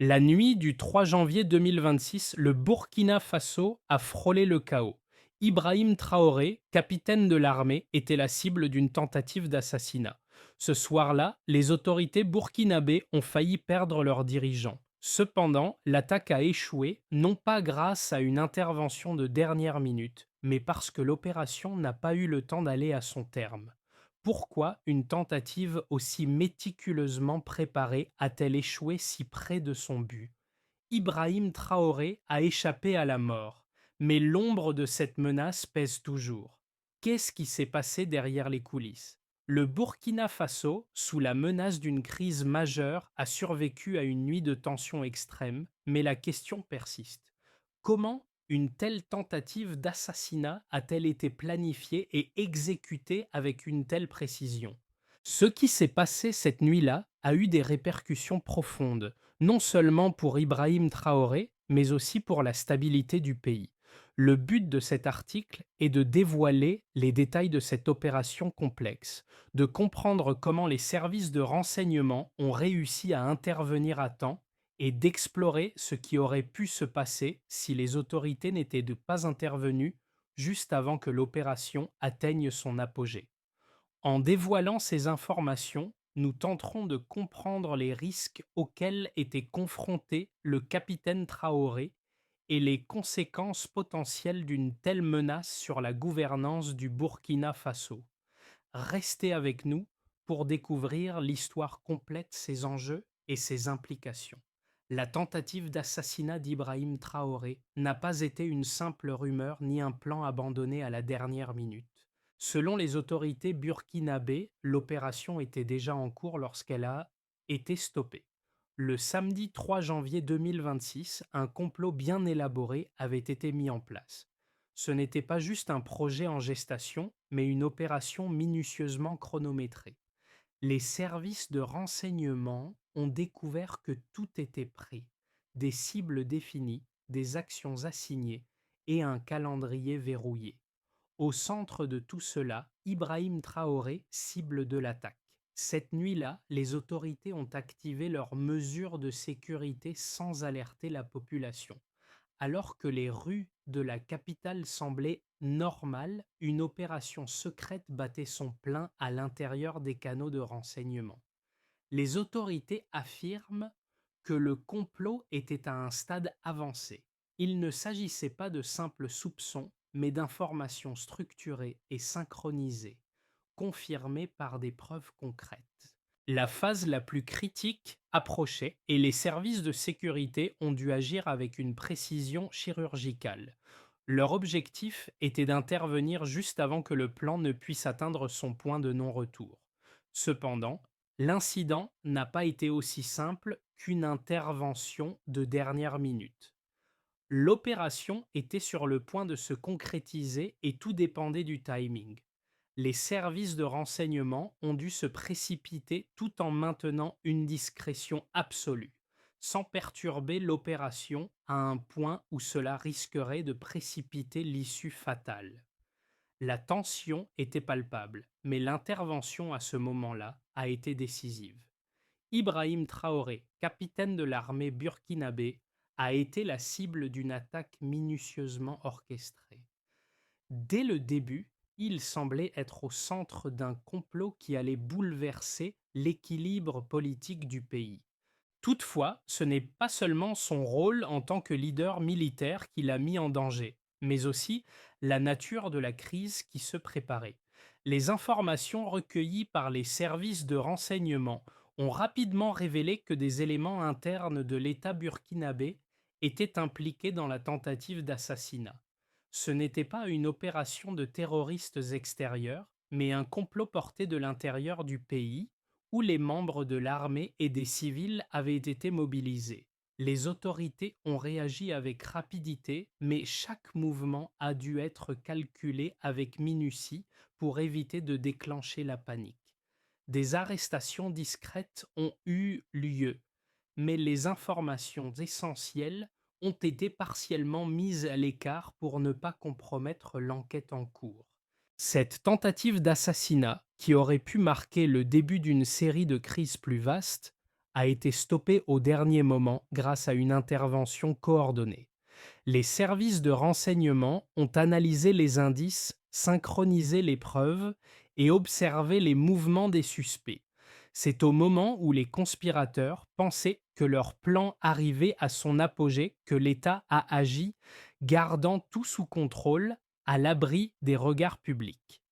La nuit du 3 janvier 2026, le Burkina Faso a frôlé le chaos. Ibrahim Traoré, capitaine de l'armée, était la cible d'une tentative d'assassinat. Ce soir-là, les autorités burkinabées ont failli perdre leur dirigeant. Cependant, l'attaque a échoué, non pas grâce à une intervention de dernière minute, mais parce que l'opération n'a pas eu le temps d'aller à son terme. Pourquoi une tentative aussi méticuleusement préparée a-t-elle échoué si près de son but? Ibrahim Traoré a échappé à la mort, mais l'ombre de cette menace pèse toujours. Qu'est-ce qui s'est passé derrière les coulisses? Le Burkina Faso, sous la menace d'une crise majeure, a survécu à une nuit de tension extrême, mais la question persiste. Comment une telle tentative d'assassinat a-t-elle été planifiée et exécutée avec une telle précision? Ce qui s'est passé cette nuit-là a eu des répercussions profondes, non seulement pour Ibrahim Traoré, mais aussi pour la stabilité du pays. Le but de cet article est de dévoiler les détails de cette opération complexe, de comprendre comment les services de renseignement ont réussi à intervenir à temps et d'explorer ce qui aurait pu se passer si les autorités n'étaient pas intervenues juste avant que l'opération atteigne son apogée. En dévoilant ces informations, nous tenterons de comprendre les risques auxquels était confronté le capitaine Traoré et les conséquences potentielles d'une telle menace sur la gouvernance du Burkina Faso. Restez avec nous pour découvrir l'histoire complète, ses enjeux et ses implications. La tentative d'assassinat d'Ibrahim Traoré n'a pas été une simple rumeur ni un plan abandonné à la dernière minute. Selon les autorités burkinabées, l'opération était déjà en cours lorsqu'elle a été stoppée. Le samedi 3 janvier 2026, un complot bien élaboré avait été mis en place. Ce n'était pas juste un projet en gestation, mais une opération minutieusement chronométrée. Les services de renseignement ont découvert que tout était prêt, des cibles définies, des actions assignées et un calendrier verrouillé. Au centre de tout cela, Ibrahim Traoré, cible de l'attaque. Cette nuit-là, les autorités ont activé leurs mesures de sécurité sans alerter la population. Alors que les rues de la capitale semblaient normales, une opération secrète battait son plein à l'intérieur des canaux de renseignement. Les autorités affirment que le complot était à un stade avancé. Il ne s'agissait pas de simples soupçons, mais d'informations structurées et synchronisées, confirmées par des preuves concrètes. La phase la plus critique approchait et les services de sécurité ont dû agir avec une précision chirurgicale. Leur objectif était d'intervenir juste avant que le plan ne puisse atteindre son point de non-retour. Cependant, l'incident n'a pas été aussi simple qu'une intervention de dernière minute. L'opération était sur le point de se concrétiser et tout dépendait du timing. Les services de renseignement ont dû se précipiter tout en maintenant une discrétion absolue, sans perturber l'opération à un point où cela risquerait de précipiter l'issue fatale. La tension était palpable, mais l'intervention à ce moment-là a été décisive. Ibrahim Traoré, capitaine de l'armée burkinabé, a été la cible d'une attaque minutieusement orchestrée. Dès le début, il semblait être au centre d'un complot qui allait bouleverser l'équilibre politique du pays. Toutefois, ce n'est pas seulement son rôle en tant que leader militaire qui l'a mis en danger, mais aussi la nature de la crise qui se préparait. Les informations recueillies par les services de renseignement ont rapidement révélé que des éléments internes de l'État burkinabé étaient impliqués dans la tentative d'assassinat. Ce n'était pas une opération de terroristes extérieurs, mais un complot porté de l'intérieur du pays où les membres de l'armée et des civils avaient été mobilisés. Les autorités ont réagi avec rapidité, mais chaque mouvement a dû être calculé avec minutie pour éviter de déclencher la panique. Des arrestations discrètes ont eu lieu, mais les informations essentielles ont été partiellement mises à l'écart pour ne pas compromettre l'enquête en cours. Cette tentative d'assassinat, qui aurait pu marquer le début d'une série de crises plus vastes, a été stoppée au dernier moment grâce à une intervention coordonnée. Les services de renseignement ont analysé les indices, synchronisé les preuves et observé les mouvements des suspects. C'est au moment où les conspirateurs pensaient que leur plan arrivait à son apogée que l'État a agi, gardant tout sous contrôle, à l'abri des regards publics.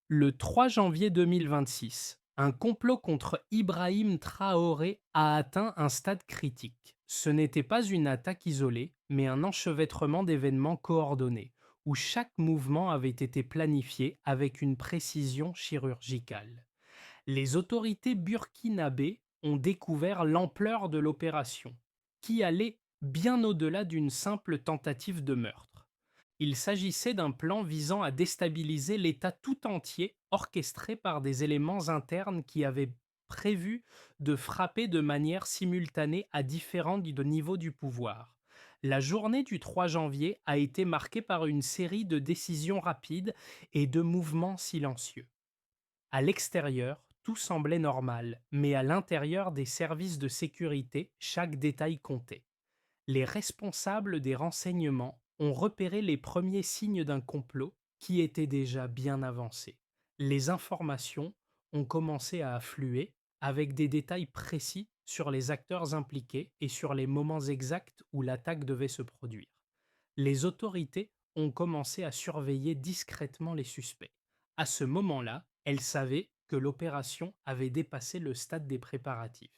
Le 3 janvier 2026, un complot contre Ibrahim Traoré a atteint un stade critique. Ce n'était pas une attaque isolée, mais un enchevêtrement d'événements coordonnés, où chaque mouvement avait été planifié avec une précision chirurgicale. Les autorités burkinabées ont découvert l'ampleur de l'opération, qui allait bien au-delà d'une simple tentative de meurtre. Il s'agissait d'un plan visant à déstabiliser l'État tout entier, orchestré par des éléments internes qui avaient prévu de frapper de manière simultanée à différents niveaux du pouvoir. La journée du 3 janvier a été marquée par une série de décisions rapides et de mouvements silencieux. À l'extérieur, tout semblait normal, mais à l'intérieur des services de sécurité, chaque détail comptait. Les responsables des renseignements ont repéré les premiers signes d'un complot qui était déjà bien avancé. Les informations ont commencé à affluer avec des détails précis sur les acteurs impliqués et sur les moments exacts où l'attaque devait se produire. Les autorités ont commencé à surveiller discrètement les suspects. À ce moment-là, elles savaient que l'opération avait dépassé le stade des préparatifs.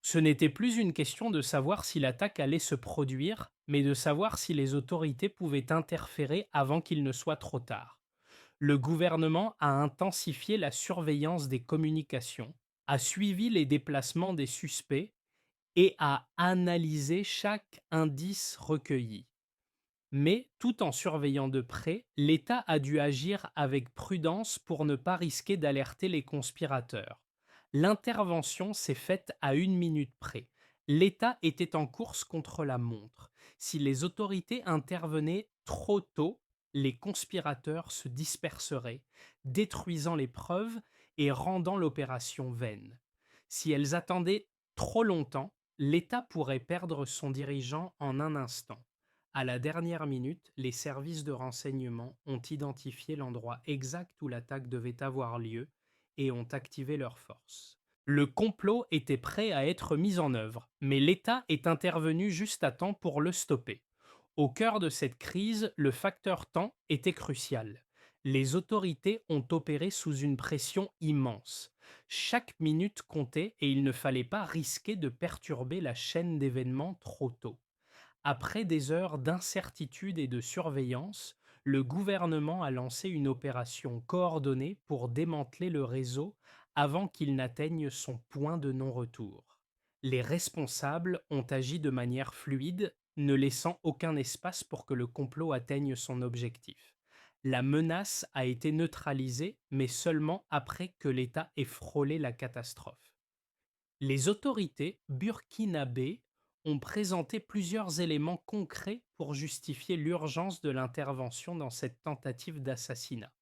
Ce n'était plus une question de savoir si l'attaque allait se produire, mais de savoir si les autorités pouvaient interférer avant qu'il ne soit trop tard. Le gouvernement a intensifié la surveillance des communications, a suivi les déplacements des suspects et a analysé chaque indice recueilli. Mais, tout en surveillant de près, l'État a dû agir avec prudence pour ne pas risquer d'alerter les conspirateurs. L'intervention s'est faite à une minute près. L'État était en course contre la montre. Si les autorités intervenaient trop tôt, les conspirateurs se disperseraient, détruisant les preuves et rendant l'opération vaine. Si elles attendaient trop longtemps, l'État pourrait perdre son dirigeant en un instant. À la dernière minute, les services de renseignement ont identifié l'endroit exact où l'attaque devait avoir lieu et ont activé leurs forces. Le complot était prêt à être mis en œuvre, mais l'État est intervenu juste à temps pour le stopper. Au cœur de cette crise, le facteur temps était crucial. Les autorités ont opéré sous une pression immense. Chaque minute comptait et il ne fallait pas risquer de perturber la chaîne d'événements trop tôt. Après des heures d'incertitude et de surveillance, le gouvernement a lancé une opération coordonnée pour démanteler le réseau avant qu'il n'atteigne son point de non-retour. Les responsables ont agi de manière fluide, ne laissant aucun espace pour que le complot atteigne son objectif. La menace a été neutralisée, mais seulement après que l'État ait frôlé la catastrophe. Les autorités burkinabées ont présenté plusieurs éléments concrets pour justifier l'urgence de l'intervention dans cette tentative d'assassinat.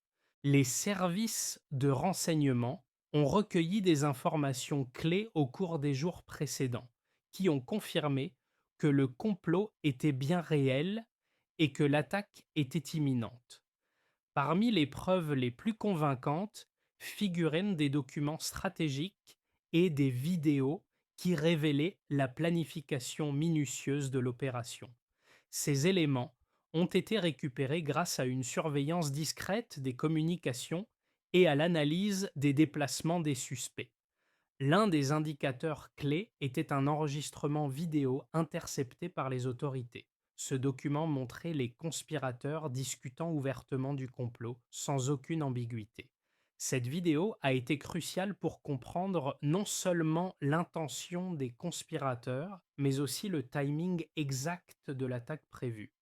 Les services de renseignement ont recueilli des informations clés au cours des jours précédents, qui ont confirmé que le complot était bien réel et que l'attaque était imminente. Parmi les preuves les plus convaincantes figuraient des documents stratégiques et des vidéos qui révélaient la planification minutieuse de l'opération. Ces éléments ont été récupérés grâce à une surveillance discrète des communications et à l'analyse des déplacements des suspects. L'un des indicateurs clés était un enregistrement vidéo intercepté par les autorités. Ce document montrait les conspirateurs discutant ouvertement du complot, sans aucune ambiguïté. Cette vidéo a été cruciale pour comprendre non seulement l'intention des conspirateurs, mais aussi le timing exact de l'attaque prévue.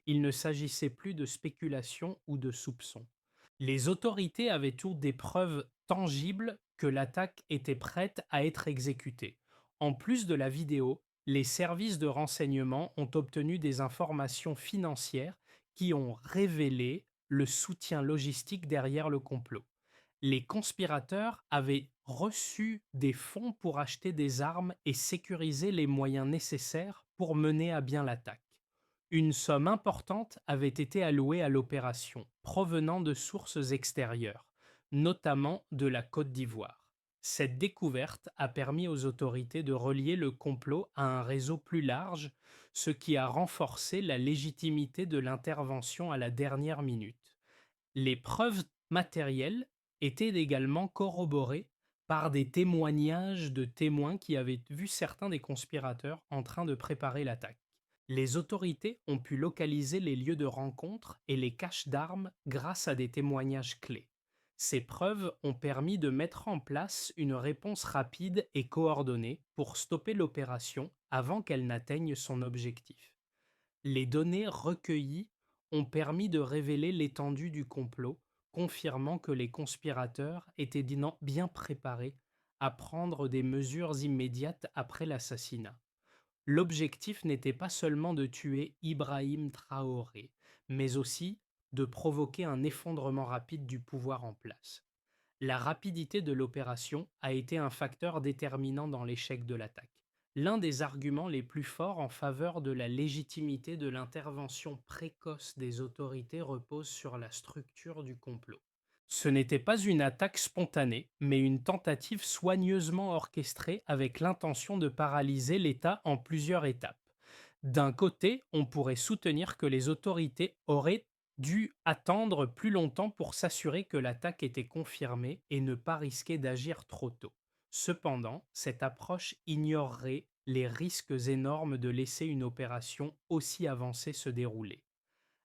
Il ne s'agissait plus de spéculation ou de soupçons. Les autorités avaient toutes des preuves tangibles que l'attaque était prête à être exécutée. En plus de la vidéo, les services de renseignement ont obtenu des informations financières qui ont révélé le soutien logistique derrière le complot. Les conspirateurs avaient reçu des fonds pour acheter des armes et sécuriser les moyens nécessaires pour mener à bien l'attaque. Une somme importante avait été allouée à l'opération, provenant de sources extérieures, notamment de la Côte d'Ivoire. Cette découverte a permis aux autorités de relier le complot à un réseau plus large, ce qui a renforcé la légitimité de l'intervention à la dernière minute. Les preuves matérielles étaient également corroborées par des témoignages de témoins qui avaient vu certains des conspirateurs en train de préparer l'attaque. Les autorités ont pu localiser les lieux de rencontre et les caches d'armes grâce à des témoignages clés. Ces preuves ont permis de mettre en place une réponse rapide et coordonnée pour stopper l'opération avant qu'elle n'atteigne son objectif. Les données recueillies ont permis de révéler l'étendue du complot, confirmant que les conspirateurs étaient bien préparés à prendre des mesures immédiates après l'assassinat. L'objectif n'était pas seulement de tuer Ibrahim Traoré, mais aussi de provoquer un effondrement rapide du pouvoir en place. La rapidité de l'opération a été un facteur déterminant dans l'échec de l'attaque. L'un des arguments les plus forts en faveur de la légitimité de l'intervention précoce des autorités repose sur la structure du complot. Ce n'était pas une attaque spontanée, mais une tentative soigneusement orchestrée avec l'intention de paralyser l'État en plusieurs étapes. D'un côté, on pourrait soutenir que les autorités auraient dû attendre plus longtemps pour s'assurer que l'attaque était confirmée et ne pas risquer d'agir trop tôt. Cependant, cette approche ignorerait les risques énormes de laisser une opération aussi avancée se dérouler.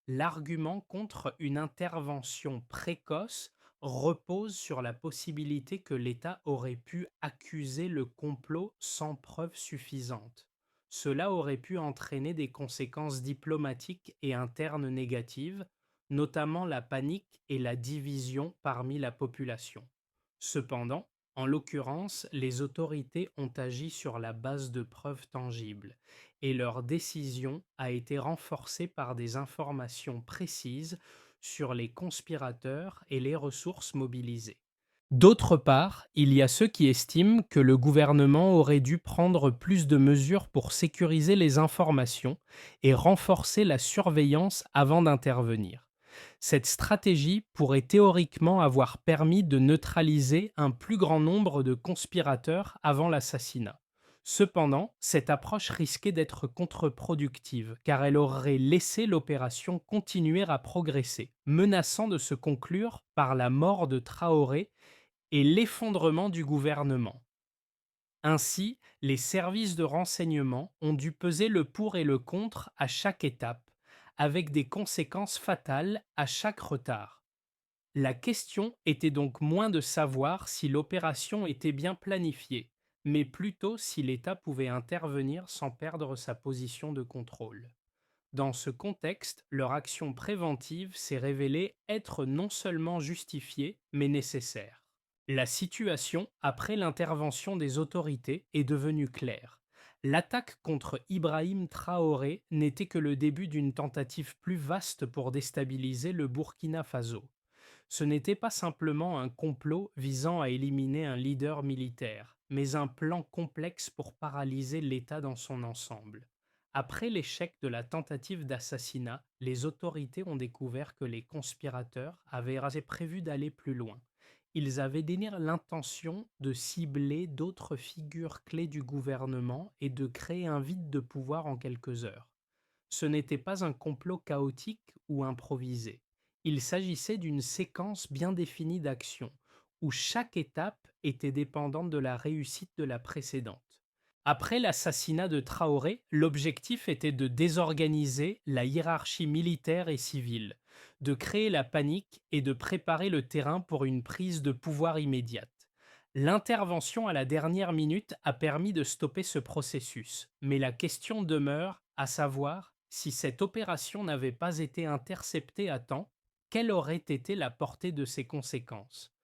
L'argument contre une intervention précoce repose sur la possibilité que l'État aurait pu accuser le complot sans preuve suffisante. Cela aurait pu entraîner des conséquences diplomatiques et internes négatives, notamment la panique et la division parmi la population. Cependant, en l'occurrence, les autorités ont agi sur la base de preuves tangibles et leur décision a été renforcée par des informations précises sur les conspirateurs et les ressources mobilisées. D'autre part, il y a ceux qui estiment que le gouvernement aurait dû prendre plus de mesures pour sécuriser les informations et renforcer la surveillance avant d'intervenir. Cette stratégie pourrait théoriquement avoir permis de neutraliser un plus grand nombre de conspirateurs avant l'assassinat. Cependant, cette approche risquait d'être contre-productive car elle aurait laissé l'opération continuer à progresser, menaçant de se conclure par la mort de Traoré et l'effondrement du gouvernement. Ainsi, les services de renseignement ont dû peser le pour et le contre à chaque étape, avec des conséquences fatales à chaque retard. La question était donc moins de savoir si l'opération était bien planifiée, mais plutôt si l'État pouvait intervenir sans perdre sa position de contrôle. Dans ce contexte, leur action préventive s'est révélée être non seulement justifiée, mais nécessaire. La situation, après l'intervention des autorités, est devenue claire. L'attaque contre Ibrahim Traoré n'était que le début d'une tentative plus vaste pour déstabiliser le Burkina Faso. Ce n'était pas simplement un complot visant à éliminer un leader militaire, mais un plan complexe pour paralyser l'État dans son ensemble. Après l'échec de la tentative d'assassinat, les autorités ont découvert que les conspirateurs avaient prévu d'aller plus loin. Ils avaient donné l'intention de cibler d'autres figures clés du gouvernement et de créer un vide de pouvoir en quelques heures. Ce n'était pas un complot chaotique ou improvisé. Il s'agissait d'une séquence bien définie d'actions, où chaque étape était dépendante de la réussite de la précédente. Après l'assassinat de Traoré, l'objectif était de désorganiser la hiérarchie militaire et civile, de créer la panique et de préparer le terrain pour une prise de pouvoir immédiate. L'intervention à la dernière minute a permis de stopper ce processus, mais la question demeure, à savoir si cette opération n'avait pas été interceptée à temps, quelle aurait été la portée de ses conséquences?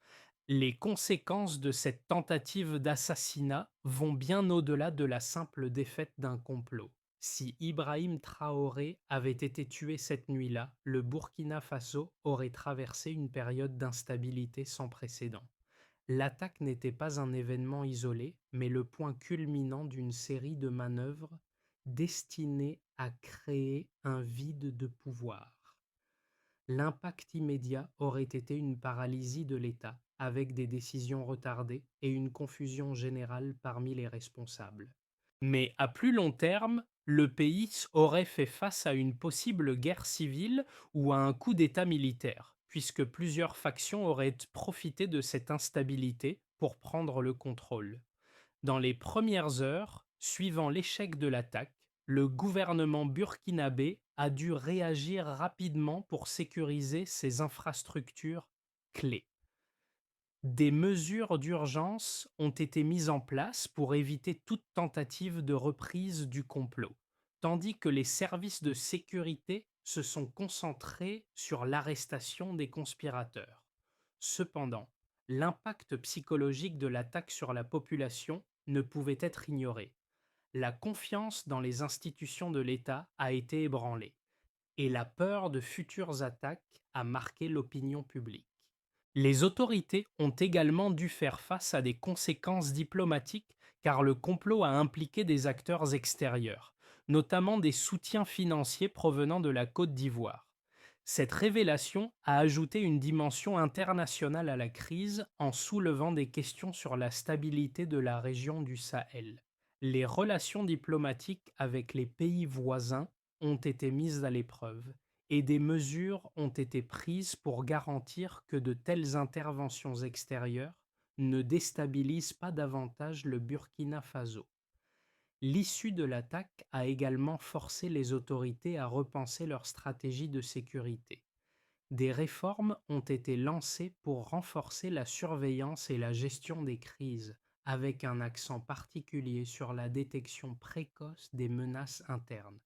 Les conséquences de cette tentative d'assassinat vont bien au-delà de la simple défaite d'un complot. Si Ibrahim Traoré avait été tué cette nuit-là, le Burkina Faso aurait traversé une période d'instabilité sans précédent. L'attaque n'était pas un événement isolé, mais le point culminant d'une série de manœuvres destinées à créer un vide de pouvoir. L'impact immédiat aurait été une paralysie de l'État, avec des décisions retardées et une confusion générale parmi les responsables. Mais à plus long terme, le pays aurait fait face à une possible guerre civile ou à un coup d'État militaire, puisque plusieurs factions auraient profité de cette instabilité pour prendre le contrôle. Dans les premières heures suivant l'échec de l'attaque, le gouvernement burkinabé a dû réagir rapidement pour sécuriser ses infrastructures clés. Des mesures d'urgence ont été mises en place pour éviter toute tentative de reprise du complot, tandis que les services de sécurité se sont concentrés sur l'arrestation des conspirateurs. Cependant, l'impact psychologique de l'attaque sur la population ne pouvait être ignoré. La confiance dans les institutions de l'État a été ébranlée, et la peur de futures attaques a marqué l'opinion publique. Les autorités ont également dû faire face à des conséquences diplomatiques car le complot a impliqué des acteurs extérieurs, notamment des soutiens financiers provenant de la Côte d'Ivoire. Cette révélation a ajouté une dimension internationale à la crise en soulevant des questions sur la stabilité de la région du Sahel. Les relations diplomatiques avec les pays voisins ont été mises à l'épreuve et des mesures ont été prises pour garantir que de telles interventions extérieures ne déstabilisent pas davantage le Burkina Faso. L'issue de l'attaque a également forcé les autorités à repenser leur stratégie de sécurité. Des réformes ont été lancées pour renforcer la surveillance et la gestion des crises, avec un accent particulier sur la détection précoce des menaces internes.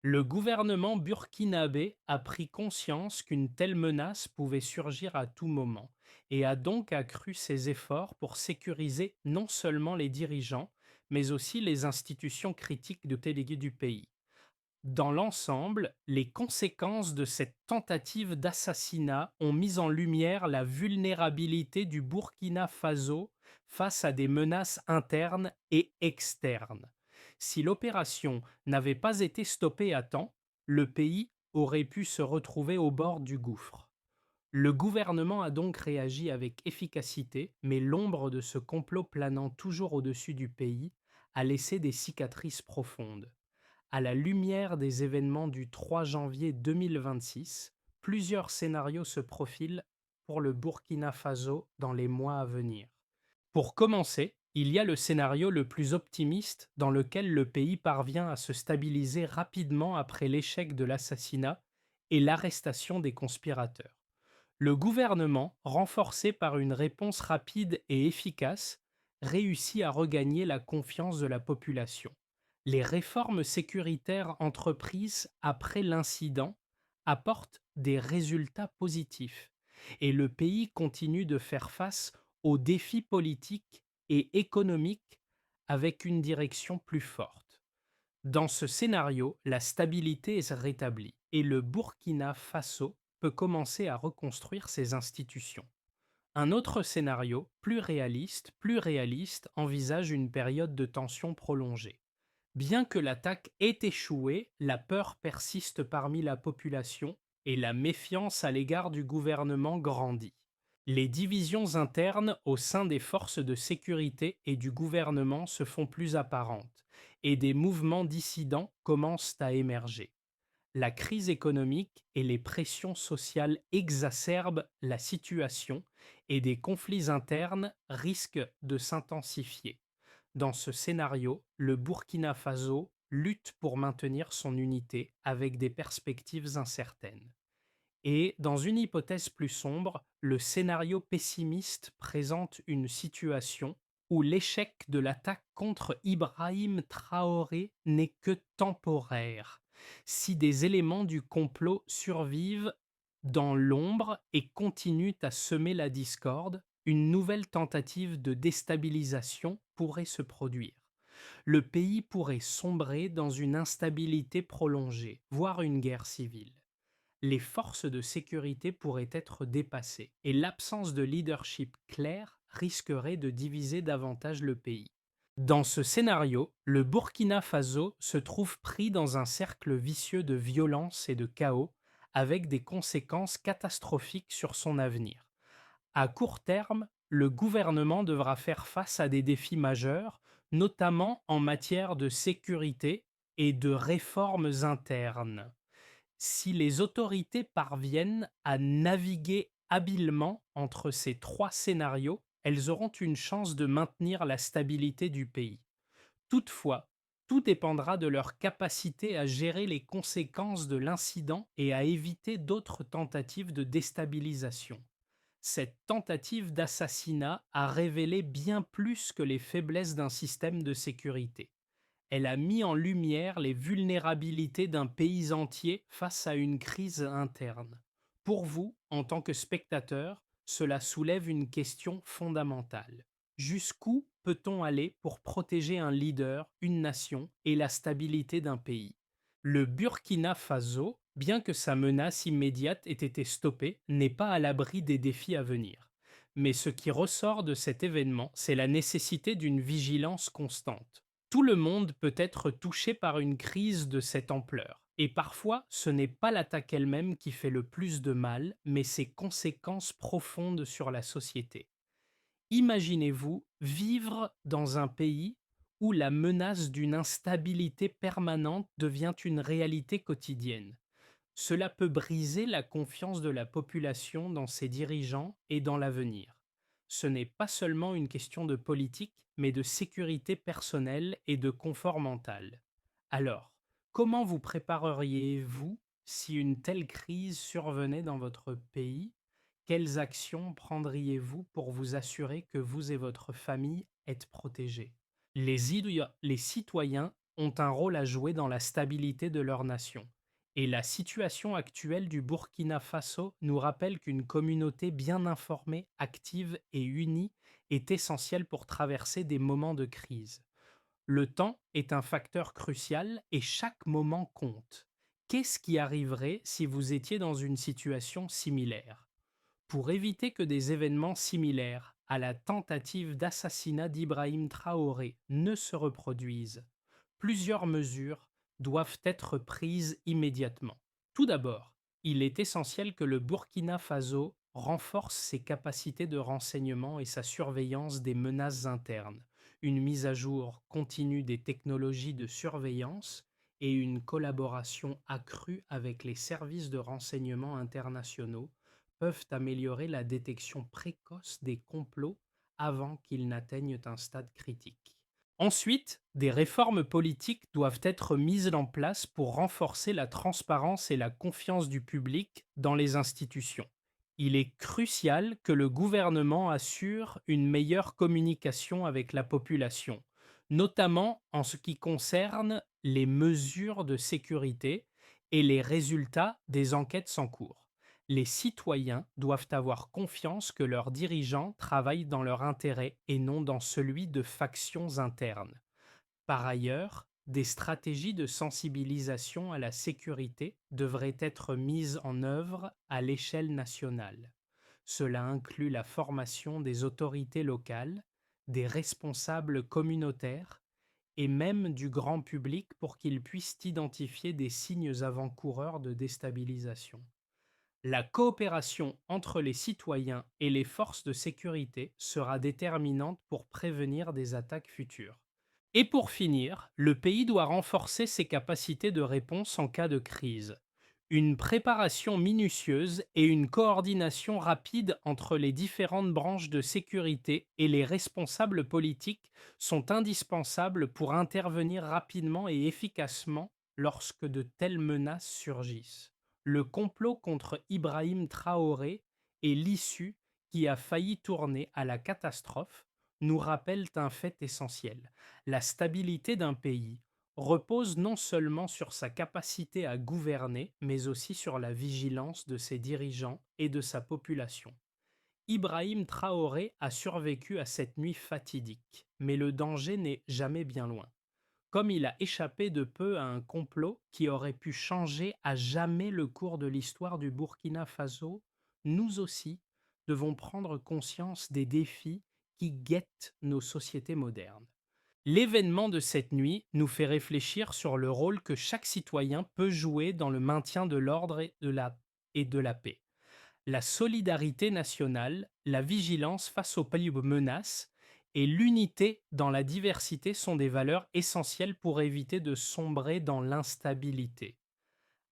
Le gouvernement burkinabé a pris conscience qu'une telle menace pouvait surgir à tout moment et a donc accru ses efforts pour sécuriser non seulement les dirigeants, mais aussi les institutions critiques de délégués du pays. Dans l'ensemble, les conséquences de cette tentative d'assassinat ont mis en lumière la vulnérabilité du Burkina Faso face à des menaces internes et externes. Si l'opération n'avait pas été stoppée à temps, le pays aurait pu se retrouver au bord du gouffre. Le gouvernement a donc réagi avec efficacité, mais l'ombre de ce complot planant toujours au-dessus du pays a laissé des cicatrices profondes. À la lumière des événements du 3 janvier 2026, plusieurs scénarios se profilent pour le Burkina Faso dans les mois à venir. Pour commencer, il y a le scénario le plus optimiste dans lequel le pays parvient à se stabiliser rapidement après l'échec de l'assassinat et l'arrestation des conspirateurs. Le gouvernement, renforcé par une réponse rapide et efficace, réussit à regagner la confiance de la population. Les réformes sécuritaires entreprises après l'incident apportent des résultats positifs et le pays continue de faire face aux défis politiques et économiques avec une direction plus forte. Dans ce scénario, la stabilité est rétablie et le Burkina Faso peut commencer à reconstruire ses institutions. Un autre scénario, plus réaliste, envisage une période de tension prolongée. Bien que l'attaque ait échoué, la peur persiste parmi la population et la méfiance à l'égard du gouvernement grandit. Les divisions internes au sein des forces de sécurité et du gouvernement se font plus apparentes et des mouvements dissidents commencent à émerger. La crise économique et les pressions sociales exacerbent la situation et des conflits internes risquent de s'intensifier. Dans ce scénario, le Burkina Faso lutte pour maintenir son unité avec des perspectives incertaines. Et dans une hypothèse plus sombre, le scénario pessimiste présente une situation où l'échec de l'attaque contre Ibrahim Traoré n'est que temporaire. Si des éléments du complot survivent dans l'ombre et continuent à semer la discorde, une nouvelle tentative de déstabilisation pourrait se produire. Le pays pourrait sombrer dans une instabilité prolongée, voire une guerre civile. Les forces de sécurité pourraient être dépassées et l'absence de leadership clair risquerait de diviser davantage le pays. Dans ce scénario, le Burkina Faso se trouve pris dans un cercle vicieux de violence et de chaos, avec des conséquences catastrophiques sur son avenir. À court terme, le gouvernement devra faire face à des défis majeurs, notamment en matière de sécurité et de réformes internes. Si les autorités parviennent à naviguer habilement entre ces trois scénarios, elles auront une chance de maintenir la stabilité du pays. Toutefois, tout dépendra de leur capacité à gérer les conséquences de l'incident et à éviter d'autres tentatives de déstabilisation. Cette tentative d'assassinat a révélé bien plus que les faiblesses d'un système de sécurité. Elle a mis en lumière les vulnérabilités d'un pays entier face à une crise interne. Pour vous, en tant que spectateur, cela soulève une question fondamentale. Jusqu'où peut-on aller pour protéger un leader, une nation et la stabilité d'un pays? Le Burkina Faso, bien que sa menace immédiate ait été stoppée, n'est pas à l'abri des défis à venir. Mais ce qui ressort de cet événement, c'est la nécessité d'une vigilance constante. Tout le monde peut être touché par une crise de cette ampleur. Et parfois, ce n'est pas l'attaque elle-même qui fait le plus de mal, mais ses conséquences profondes sur la société. Imaginez-vous vivre dans un pays où la menace d'une instabilité permanente devient une réalité quotidienne. Cela peut briser la confiance de la population dans ses dirigeants et dans l'avenir. Ce n'est pas seulement une question de politique, mais de sécurité personnelle et de confort mental. Alors, comment vous prépareriez-vous si une telle crise survenait dans votre pays? Quelles actions prendriez-vous pour vous assurer que vous et votre famille êtes protégés? Les citoyens ont un rôle à jouer dans la stabilité de leur nation. Et la situation actuelle du Burkina Faso nous rappelle qu'une communauté bien informée, active et unie est essentielle pour traverser des moments de crise. Le temps est un facteur crucial et chaque moment compte. Qu'est-ce qui arriverait si vous étiez dans une situation similaire? Pour éviter que des événements similaires à la tentative d'assassinat d'Ibrahim Traoré ne se reproduisent, plusieurs mesures doivent être prises immédiatement. Tout d'abord, il est essentiel que le Burkina Faso renforce ses capacités de renseignement et sa surveillance des menaces internes, une mise à jour continue des technologies de surveillance et une collaboration accrue avec les services de renseignement internationaux peuvent améliorer la détection précoce des complots avant qu'ils n'atteignent un stade critique. Ensuite, des réformes politiques doivent être mises en place pour renforcer la transparence et la confiance du public dans les institutions. Il est crucial que le gouvernement assure une meilleure communication avec la population, notamment en ce qui concerne les mesures de sécurité et les résultats des enquêtes en cours. Les citoyens doivent avoir confiance que leurs dirigeants travaillent dans leur intérêt et non dans celui de factions internes. Par ailleurs, des stratégies de sensibilisation à la sécurité devraient être mises en œuvre à l'échelle nationale. Cela inclut la formation des autorités locales, des responsables communautaires et même du grand public pour qu'ils puissent identifier des signes avant-coureurs de déstabilisation. La coopération entre les citoyens et les forces de sécurité sera déterminante pour prévenir des attaques futures. Et pour finir, le pays doit renforcer ses capacités de réponse en cas de crise. Une préparation minutieuse et une coordination rapide entre les différentes branches de sécurité et les responsables politiques sont indispensables pour intervenir rapidement et efficacement lorsque de telles menaces surgissent. Le complot contre Ibrahim Traoré et l'issue qui a failli tourner à la catastrophe nous rappellent un fait essentiel. La stabilité d'un pays repose non seulement sur sa capacité à gouverner, mais aussi sur la vigilance de ses dirigeants et de sa population. Ibrahim Traoré a survécu à cette nuit fatidique, mais le danger n'est jamais bien loin. Comme il a échappé de peu à un complot qui aurait pu changer à jamais le cours de l'histoire du Burkina Faso, nous aussi devons prendre conscience des défis qui guettent nos sociétés modernes. L'événement de cette nuit nous fait réfléchir sur le rôle que chaque citoyen peut jouer dans le maintien de l'ordre et de la paix. La solidarité nationale, la vigilance face aux menaces et l'unité dans la diversité sont des valeurs essentielles pour éviter de sombrer dans l'instabilité.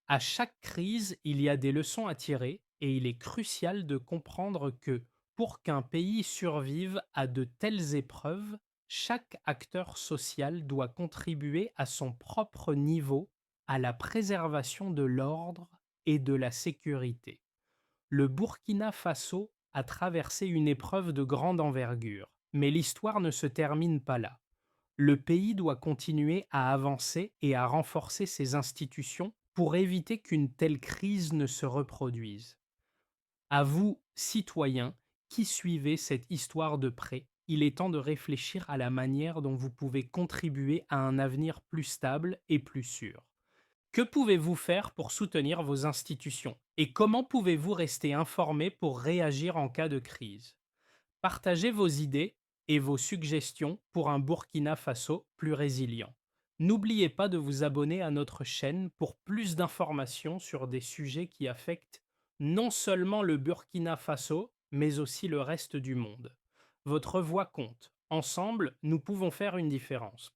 À chaque crise, il y a des leçons à tirer et il est crucial de comprendre que pour qu'un pays survive à de telles épreuves, chaque acteur social doit contribuer à son propre niveau à la préservation de l'ordre et de la sécurité. Le Burkina Faso a traversé une épreuve de grande envergure, mais l'histoire ne se termine pas là. Le pays doit continuer à avancer et à renforcer ses institutions pour éviter qu'une telle crise ne se reproduise. À vous, citoyens, qui suivez cette histoire de près, il est temps de réfléchir à la manière dont vous pouvez contribuer à un avenir plus stable et plus sûr. Que pouvez-vous faire pour soutenir vos institutions et comment pouvez-vous rester informé pour réagir en cas de crise? Partagez vos idées et vos suggestions pour un Burkina Faso plus résilient. N'oubliez pas de vous abonner à notre chaîne pour plus d'informations sur des sujets qui affectent non seulement le Burkina Faso, mais aussi le reste du monde. Votre voix compte. Ensemble, nous pouvons faire une différence.